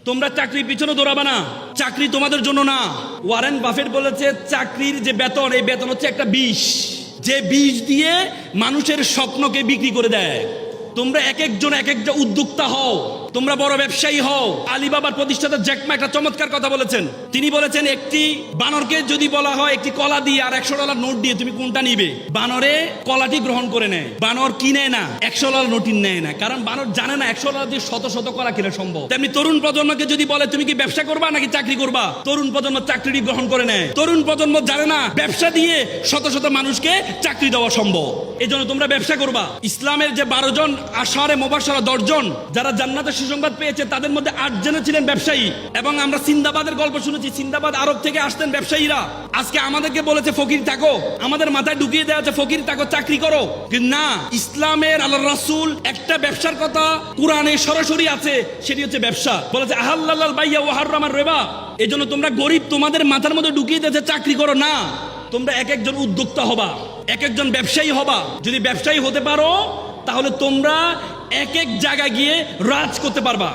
তোমরা চাকরির পিছনে দৌড়াবে না, চাকরি তোমাদের জন্য না। ওয়ারেন বাফেট বলেছে চাকরির যে বেতন, এই বেতন হচ্ছে একটা বিষ, যে বিষ দিয়ে মানুষের স্বপ্নকে বিক্রি করে দেয়। তোমরা এক একজন এক একটা উদ্যোক্তা হও, তোমরা বড় ব্যবসায়ী হও। আলিবাবার প্রতিষ্ঠাতা জ্যাক মা একটা চমৎকার কথা বলেছেন। তিনি বলেছেন একটি বানরকে যদি বলা হয় একটি কলা দিয়ে আর $100 নোট দিয়ে তুমি কোনটা নিবে, বানরে কলাটি গ্রহণ করে নেয়। বানর কিনে না, $100 নোটই নেয় না, কারণ বানর জানে না $100 দিয়ে শত শত কলা কিনা সম্ভব। তেমনি তরুণ প্রজন্মকে যদি বলে তুমি কি ব্যবসা করবা নাকি চাকরি করবা, তরুণ প্রজন্ম চাকরিটি গ্রহণ করে নেয়। তরুণ প্রজন্ম জানে না ব্যবসা দিয়ে শত শত মানুষকে চাকরি দেওয়া সম্ভব। এই জন্য তোমরা ব্যবসা করবা। ইসলামের যে 12 জন আশারে মুবাশশারা 10 জন যারা জান্নাতের সুসংবাদ পেয়েছে, তাদের মধ্যে 8 জন ছিলেন ব্যবসায়ী। এবং আমরা সিন্দাবাদের গল্প শুনেছি, সিন্দাবাদ আরব থেকে আসতেন ব্যবসায়ীরা। আজকে আমাদেরকে বলেছে ফকির থাকো, আমাদের মাথায় ঢুকিয়ে দেওয়া আছে ফকির থাকো, চাকরি করো। কিন্তু না, ইসলামের আল্লাহ রাসূল একটা ব্যবসার কথা কোরআনে সরাসরি আছে, সেটি হচ্ছে ব্যবসা। বলেছে আহাল্লাল বাইয়া ওয়া হারামার রিবা। এই জন্য তোমরা গরিব, তোমাদের মাথার মধ্যে ঢুকিয়ে দিয়েছে চাকরি করো না, তোমরা এক একজন উদ্যোক্তা হবা, এক একজন ব্যবসায়ী হবা। যদি ব্যবসায়ী হতে পারো তাহলে তোমরা এক এক জায়গায় গিয়ে রাজ করতে পারবা।